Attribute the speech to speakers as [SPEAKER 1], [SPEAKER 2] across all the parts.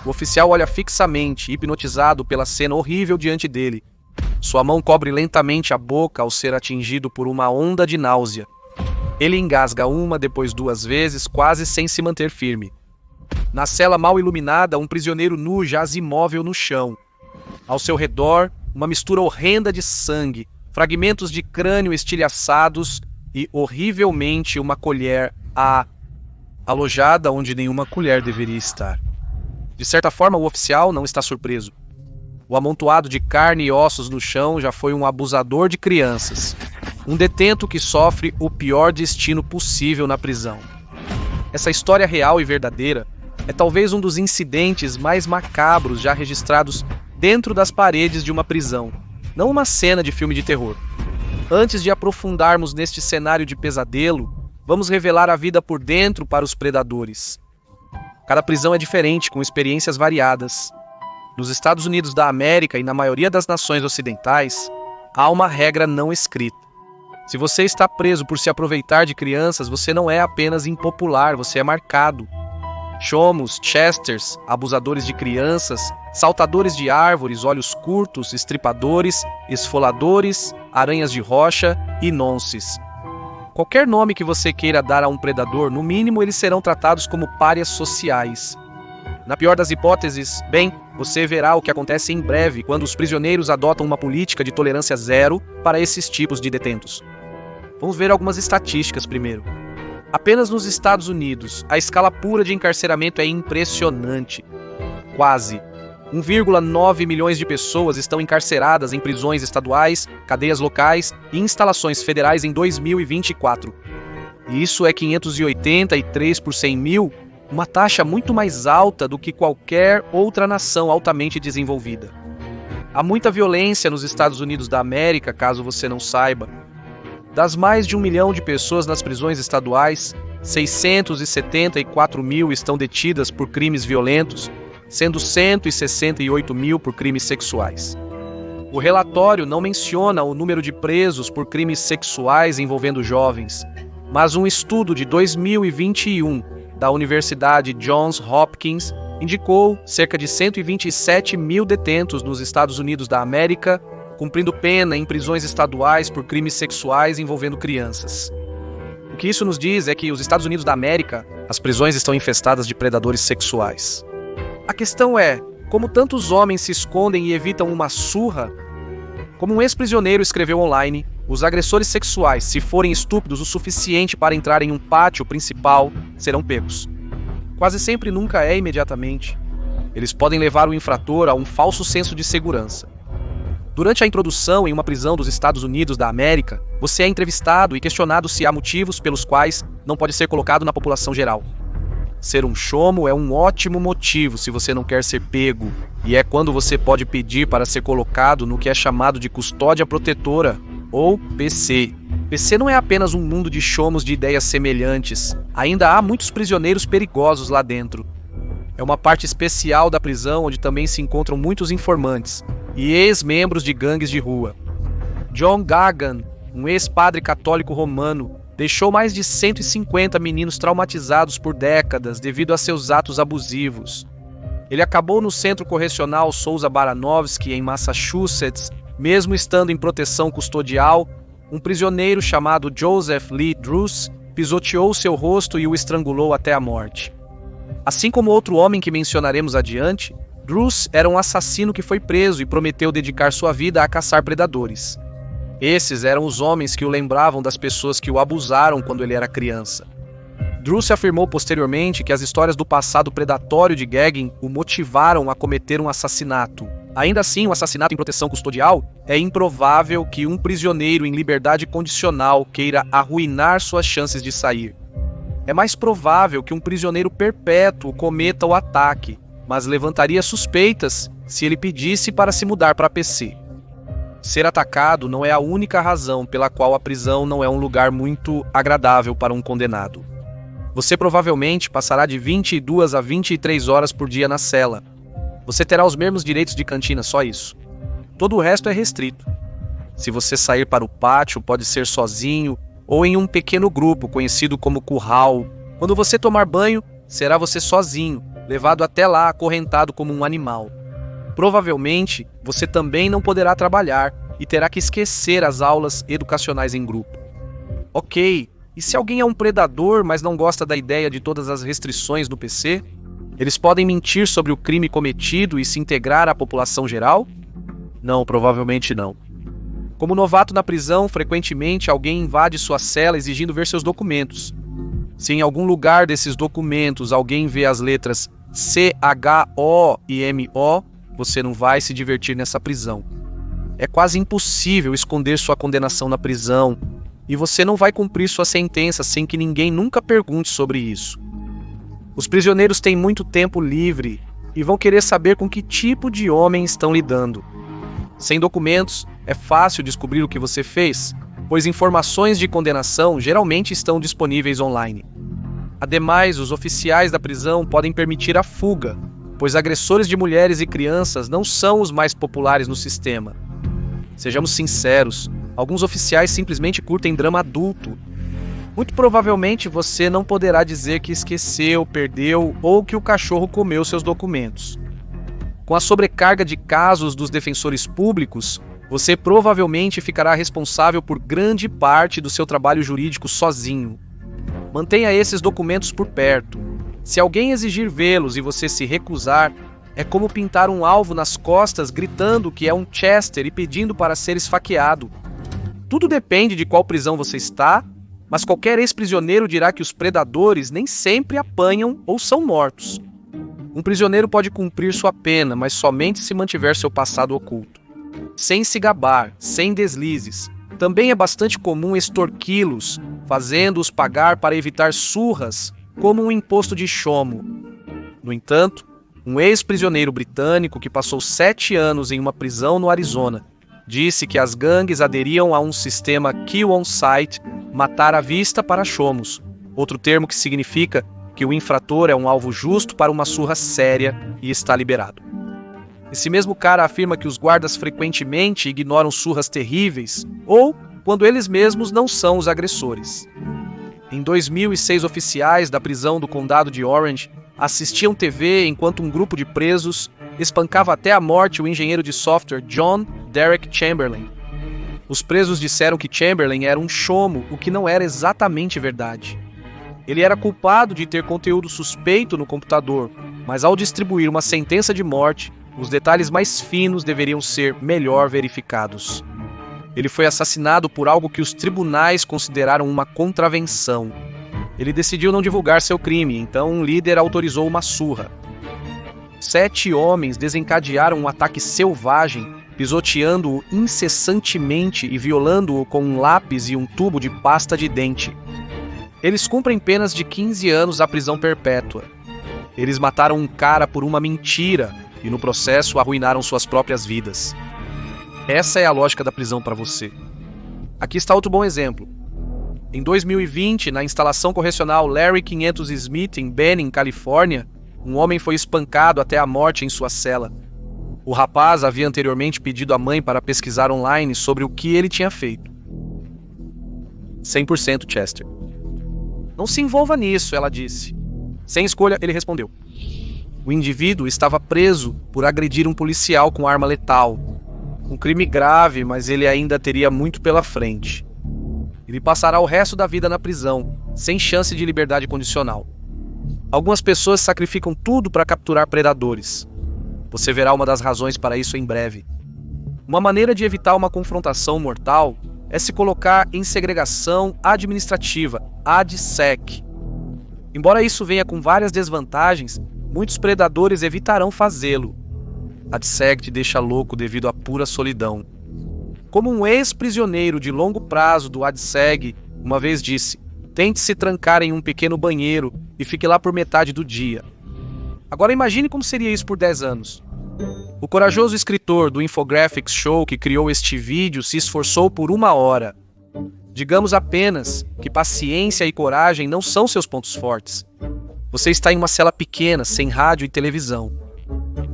[SPEAKER 1] O oficial olha fixamente, hipnotizado pela cena horrível diante dele. Sua mão cobre lentamente a boca ao ser atingido por uma onda de náusea. Ele engasga uma, depois duas vezes, quase sem se manter firme. Na cela mal iluminada, um prisioneiro nu jaz imóvel no chão. Ao seu redor, uma mistura horrenda de sangue, fragmentos de crânio estilhaçados e, horrivelmente, uma colher alojada onde nenhuma colher deveria estar. De certa forma, o oficial não está surpreso. O amontoado de carne e ossos no chão já foi um abusador de crianças. Um detento que sofre o pior destino possível na prisão. Essa história real e verdadeira é talvez um dos incidentes mais macabros já registrados dentro das paredes de uma prisão, não uma cena de filme de terror. Antes de aprofundarmos neste cenário de pesadelo, vamos revelar a vida por dentro para os predadores. Cada prisão é diferente, com experiências variadas. Nos Estados Unidos da América e na maioria das nações ocidentais, há uma regra não escrita. Se você está preso por se aproveitar de crianças, você não é apenas impopular, você é marcado. Chomos, chesters, abusadores de crianças, saltadores de árvores, olhos curtos, estripadores, esfoladores, aranhas de rocha e nonces. Qualquer nome que você queira dar a um predador, no mínimo eles serão tratados como párias sociais. Na pior das hipóteses, bem, você verá o que acontece em breve quando os prisioneiros adotam uma política de tolerância zero para esses tipos de detentos. Vamos ver algumas estatísticas primeiro. Apenas nos Estados Unidos, a escala pura de encarceramento é impressionante. Quase 1,9 milhões de pessoas estão encarceradas em prisões estaduais, cadeias locais e instalações federais em 2024. E isso é 583 por 100 mil, uma taxa muito mais alta do que qualquer outra nação altamente desenvolvida. Há muita violência nos Estados Unidos da América, caso você não saiba. Das mais de 1 milhão de pessoas nas prisões estaduais, 674 mil estão detidas por crimes violentos, sendo 168 mil por crimes sexuais. O relatório não menciona o número de presos por crimes sexuais envolvendo jovens, mas um estudo de 2021 da Universidade Johns Hopkins indicou cerca de 127 mil detentos nos Estados Unidos da América cumprindo pena em prisões estaduais por crimes sexuais envolvendo crianças. O que isso nos diz é que os Estados Unidos da América, as prisões estão infestadas de predadores sexuais. A questão é, como tantos homens se escondem e evitam uma surra? Como um ex-prisioneiro escreveu online, os agressores sexuais, se forem estúpidos o suficiente para entrar em um pátio principal, serão pegos. Quase sempre nunca é imediatamente. Eles podem levar o infrator a um falso senso de segurança. Durante a introdução em uma prisão dos Estados Unidos da América, você é entrevistado e questionado se há motivos pelos quais não pode ser colocado na população geral. Ser um chomo é um ótimo motivo se você não quer ser pego, e é quando você pode pedir para ser colocado no que é chamado de custódia protetora, ou PC. PC não é apenas um mundo de chomos de ideias semelhantes, ainda há muitos prisioneiros perigosos lá dentro. É uma parte especial da prisão onde também se encontram muitos informantes e ex-membros de gangues de rua. John Gagan, um ex-padre católico romano, deixou mais de 150 meninos traumatizados por décadas devido a seus atos abusivos. Ele acabou no Centro Correcional Souza Baranovski, em Massachusetts, mesmo estando em proteção custodial. Um prisioneiro chamado Joseph Lee Druce pisoteou seu rosto e o estrangulou até a morte. Assim como outro homem que mencionaremos adiante, Druce era um assassino que foi preso e prometeu dedicar sua vida a caçar predadores. Esses eram os homens que o lembravam das pessoas que o abusaram quando ele era criança. Druce afirmou posteriormente que as histórias do passado predatório de Gagin o motivaram a cometer um assassinato. Ainda assim, o assassinato em proteção custodial é improvável que um prisioneiro em liberdade condicional queira arruinar suas chances de sair. É mais provável que um prisioneiro perpétuo cometa o ataque, mas levantaria suspeitas se ele pedisse para se mudar para PC. Ser atacado não é a única razão pela qual a prisão não é um lugar muito agradável para um condenado. Você provavelmente passará de 22 a 23 horas por dia na cela. Você terá os mesmos direitos de cantina, só isso. Todo o resto é restrito. Se você sair para o pátio, pode ser sozinho ou em um pequeno grupo conhecido como curral. Quando você tomar banho, será você sozinho, levado até lá acorrentado como um animal. Provavelmente, você também não poderá trabalhar e terá que esquecer as aulas educacionais em grupo. Ok, e se alguém é um predador, mas não gosta da ideia de todas as restrições no PC? Eles podem mentir sobre o crime cometido e se integrar à população geral? Não, provavelmente não. Como novato na prisão, frequentemente alguém invade sua cela exigindo ver seus documentos. Se em algum lugar desses documentos alguém vê as letras C, H, O e M, O, você não vai se divertir nessa prisão. É quase impossível esconder sua condenação na prisão, e você não vai cumprir sua sentença sem que ninguém nunca pergunte sobre isso. Os prisioneiros têm muito tempo livre e vão querer saber com que tipo de homem estão lidando. Sem documentos, é fácil descobrir o que você fez, pois informações de condenação geralmente estão disponíveis online. Ademais, os oficiais da prisão podem permitir a fuga, pois agressores de mulheres e crianças não são os mais populares no sistema. Sejamos sinceros, alguns oficiais simplesmente curtem drama adulto. Muito provavelmente você não poderá dizer que esqueceu, perdeu ou que o cachorro comeu seus documentos. Com a sobrecarga de casos dos defensores públicos, você provavelmente ficará responsável por grande parte do seu trabalho jurídico sozinho. Mantenha esses documentos por perto. Se alguém exigir vê-los e você se recusar, é como pintar um alvo nas costas gritando que é um Chester e pedindo para ser esfaqueado. Tudo depende de qual prisão você está, mas qualquer ex-prisioneiro dirá que os predadores nem sempre apanham ou são mortos. Um prisioneiro pode cumprir sua pena, mas somente se mantiver seu passado oculto. Sem se gabar, sem deslizes. Também é bastante comum extorquí-los, fazendo-os pagar para evitar surras, como um imposto de chomo. No entanto, um ex-prisioneiro britânico que passou 7 anos em uma prisão no Arizona disse que as gangues aderiam a um sistema kill on sight, matar à vista para chomos, outro termo que significa que o infrator é um alvo justo para uma surra séria e está liberado. Esse mesmo cara afirma que os guardas frequentemente ignoram surras terríveis ou quando eles mesmos não são os agressores. Em 2006, oficiais da prisão do condado de Orange assistiam TV enquanto um grupo de presos espancava até a morte o engenheiro de software John Derek Chamberlain. Os presos disseram que Chamberlain era um chomo, o que não era exatamente verdade. Ele era culpado de ter conteúdo suspeito no computador, mas ao distribuir uma sentença de morte, os detalhes mais finos deveriam ser melhor verificados. Ele foi assassinado por algo que os tribunais consideraram uma contravenção. Ele decidiu não divulgar seu crime, então um líder autorizou uma surra. 7 homens desencadearam um ataque selvagem, pisoteando-o incessantemente e violando-o com um lápis e um tubo de pasta de dente. Eles cumprem penas de 15 anos à prisão perpétua. Eles mataram um cara por uma mentira e no processo arruinaram suas próprias vidas. Essa é a lógica da prisão para você. Aqui está outro bom exemplo. Em 2020, na instalação correcional Larry 500 Smith, em Benning, Califórnia, um homem foi espancado até a morte em sua cela. O rapaz havia anteriormente pedido à mãe para pesquisar online sobre o que ele tinha feito. 100% Chester. Não se envolva nisso, ela disse. Sem escolha, ele respondeu. O indivíduo estava preso por agredir um policial com arma letal. Um crime grave, mas ele ainda teria muito pela frente. Ele passará o resto da vida na prisão, sem chance de liberdade condicional. Algumas pessoas sacrificam tudo para capturar predadores. Você verá uma das razões para isso em breve. Uma maneira de evitar uma confrontação mortal é se colocar em segregação administrativa, ADSEC. Embora isso venha com várias desvantagens, muitos predadores evitarão fazê-lo. ADSEC te deixa louco devido à pura solidão. Como um ex-prisioneiro de longo prazo do ADSEG uma vez disse, tente se trancar em um pequeno banheiro e fique lá por metade do dia. Agora imagine como seria isso por 10 anos. O corajoso escritor do Infographics Show que criou este vídeo se esforçou por 1 hora. Digamos apenas que paciência e coragem não são seus pontos fortes. Você está em uma cela pequena, sem rádio e televisão.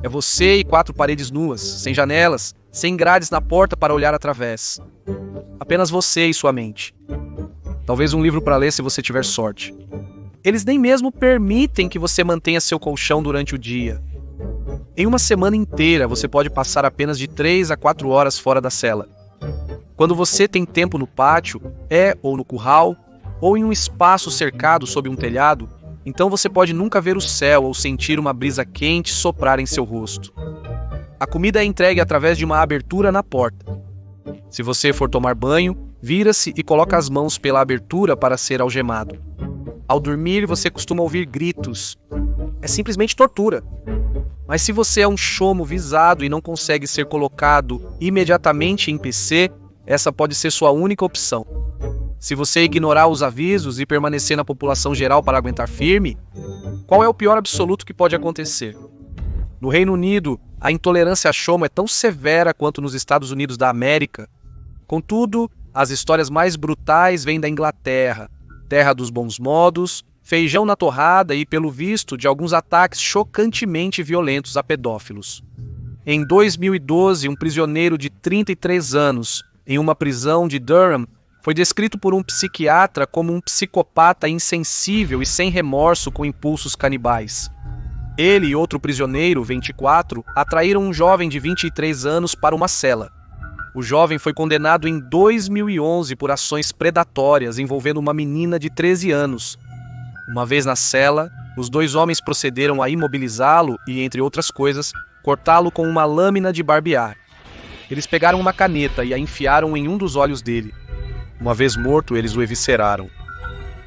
[SPEAKER 1] É você e 4 paredes nuas, sem janelas, sem grades na porta para olhar através. Apenas você e sua mente. Talvez um livro para ler se você tiver sorte. Eles nem mesmo permitem que você mantenha seu colchão durante o dia. Em uma semana inteira, você pode passar apenas de 3 a 4 horas fora da cela. Quando você tem tempo no pátio, ou no curral, ou em um espaço cercado sob um telhado, então você pode nunca ver o céu ou sentir uma brisa quente soprar em seu rosto. A comida é entregue através de uma abertura na porta. Se você for tomar banho, vira-se e coloca as mãos pela abertura para ser algemado. Ao dormir, você costuma ouvir gritos. É simplesmente tortura. Mas se você é um chomo visado e não consegue ser colocado imediatamente em PC, essa pode ser sua única opção. Se você ignorar os avisos e permanecer na população geral para aguentar firme, qual é o pior absoluto que pode acontecer? No Reino Unido, a intolerância a chomo é tão severa quanto nos Estados Unidos da América. Contudo, as histórias mais brutais vêm da Inglaterra, terra dos bons modos, feijão na torrada e, pelo visto, de alguns ataques chocantemente violentos a pedófilos. Em 2012, um prisioneiro de 33 anos, em uma prisão de Durham, foi descrito por um psiquiatra como um psicopata insensível e sem remorso com impulsos canibais. Ele e outro prisioneiro, 24, atraíram um jovem de 23 anos para uma cela. O jovem foi condenado em 2011 por ações predatórias envolvendo uma menina de 13 anos. Uma vez na cela, os dois homens procederam a imobilizá-lo e, entre outras coisas, cortá-lo com uma lâmina de barbear. Eles pegaram uma caneta e a enfiaram em um dos olhos dele. Uma vez morto, eles o evisceraram.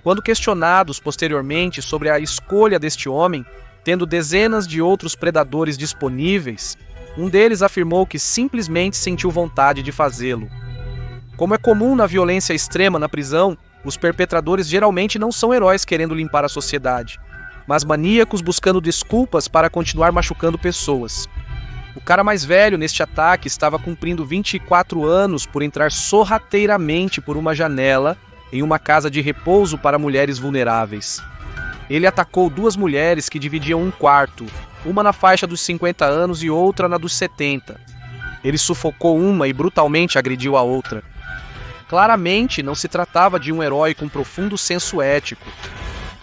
[SPEAKER 1] Quando questionados posteriormente sobre a escolha deste homem, tendo dezenas de outros predadores disponíveis, um deles afirmou que simplesmente sentiu vontade de fazê-lo. Como é comum na violência extrema na prisão, os perpetradores geralmente não são heróis querendo limpar a sociedade, mas maníacos buscando desculpas para continuar machucando pessoas. O cara mais velho neste ataque estava cumprindo 24 anos por entrar sorrateiramente por uma janela em uma casa de repouso para mulheres vulneráveis. Ele atacou duas mulheres que dividiam um quarto, uma na faixa dos 50 anos e outra na dos 70. Ele sufocou uma e brutalmente agrediu a outra. Claramente não se tratava de um herói com profundo senso ético.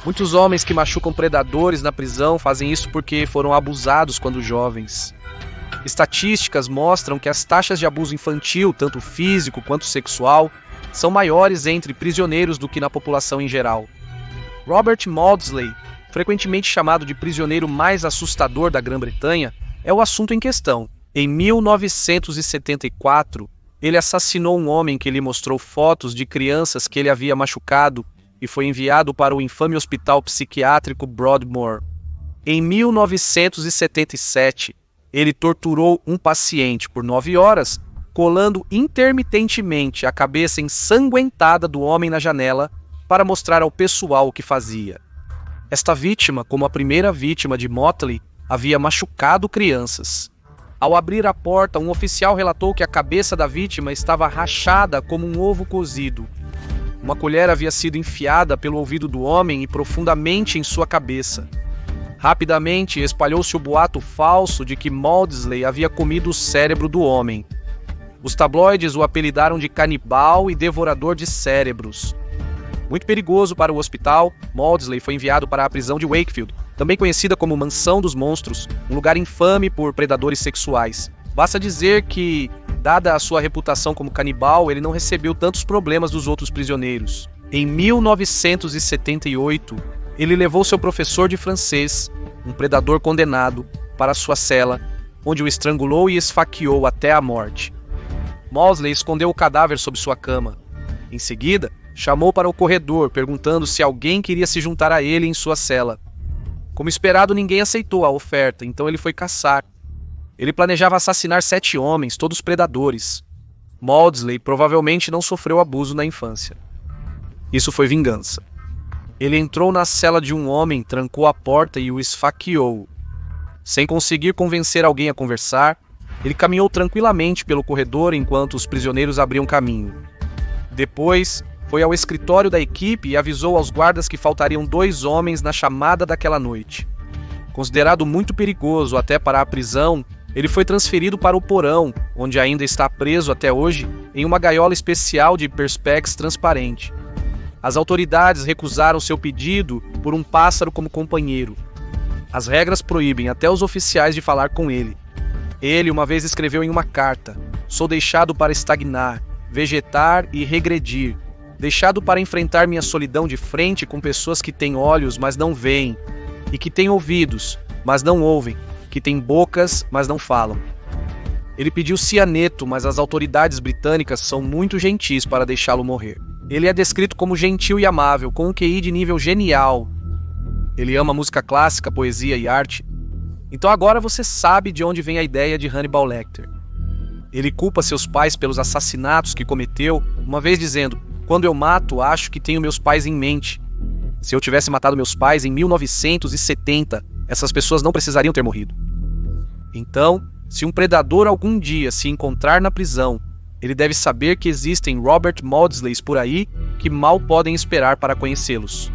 [SPEAKER 1] Muitos homens que machucam predadores na prisão fazem isso porque foram abusados quando jovens. Estatísticas mostram que as taxas de abuso infantil, tanto físico quanto sexual, são maiores entre prisioneiros do que na população em geral. Robert Maudsley, frequentemente chamado de prisioneiro mais assustador da Grã-Bretanha, é o assunto em questão. Em 1974, ele assassinou um homem que lhe mostrou fotos de crianças que ele havia machucado e foi enviado para o infame hospital psiquiátrico Broadmoor. Em 1977, ele torturou um paciente por 9 horas, colando intermitentemente a cabeça ensanguentada do homem na janela para mostrar ao pessoal o que fazia. Esta vítima, como a primeira vítima de Motley, havia machucado crianças. Ao abrir a porta, um oficial relatou que a cabeça da vítima estava rachada como um ovo cozido. Uma colher havia sido enfiada pelo ouvido do homem e profundamente em sua cabeça. Rapidamente espalhou-se o boato falso de que Maudsley havia comido o cérebro do homem. Os tabloides o apelidaram de canibal e devorador de cérebros. Muito perigoso para o hospital, Maudsley foi enviado para a prisão de Wakefield, também conhecida como Mansão dos Monstros, um lugar infame por predadores sexuais. Basta dizer que, dada a sua reputação como canibal, ele não recebeu tantos problemas dos outros prisioneiros. Em 1978, ele levou seu professor de francês, um predador condenado, para sua cela, onde o estrangulou e esfaqueou até a morte. Maudsley escondeu o cadáver sob sua cama. Em seguida, chamou para o corredor, perguntando se alguém queria se juntar a ele em sua cela. Como esperado, ninguém aceitou a oferta, então ele foi caçar. Ele planejava assassinar 7 homens, todos predadores. Maudsley provavelmente não sofreu abuso na infância. Isso foi vingança. Ele entrou na cela de um homem, trancou a porta e o esfaqueou. Sem conseguir convencer alguém a conversar, ele caminhou tranquilamente pelo corredor enquanto os prisioneiros abriam caminho. Depois, foi ao escritório da equipe e avisou aos guardas que faltariam 2 homens na chamada daquela noite. Considerado muito perigoso até para a prisão, ele foi transferido para o porão, onde ainda está preso até hoje, em uma gaiola especial de perspex transparente. As autoridades recusaram seu pedido por um pássaro como companheiro. As regras proíbem até os oficiais de falar com ele. Ele uma vez escreveu em uma carta: "Sou deixado para estagnar, vegetar e regredir, deixado para enfrentar minha solidão de frente com pessoas que têm olhos, mas não veem, e que têm ouvidos, mas não ouvem, que têm bocas, mas não falam." Ele pediu cianeto, mas as autoridades britânicas são muito gentis para deixá-lo morrer. Ele é descrito como gentil e amável, com um QI de nível genial. Ele ama música clássica, poesia e arte. Então agora você sabe de onde vem a ideia de Hannibal Lecter. Ele culpa seus pais pelos assassinatos que cometeu, uma vez dizendo: "Quando eu mato, acho que tenho meus pais em mente. Se eu tivesse matado meus pais em 1970, essas pessoas não precisariam ter morrido." Então, se um predador algum dia se encontrar na prisão, ele deve saber que existem Robert Maudsleys por aí que mal podem esperar para conhecê-los.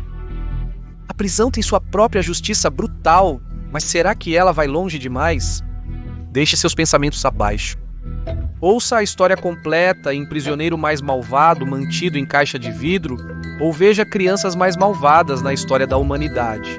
[SPEAKER 1] A prisão tem sua própria justiça brutal, mas será que ela vai longe demais? Deixe seus pensamentos abaixo. Ouça a história completa em Prisioneiro Mais Malvado mantido em caixa de vidro, ou veja Crianças Mais Malvadas na História da Humanidade.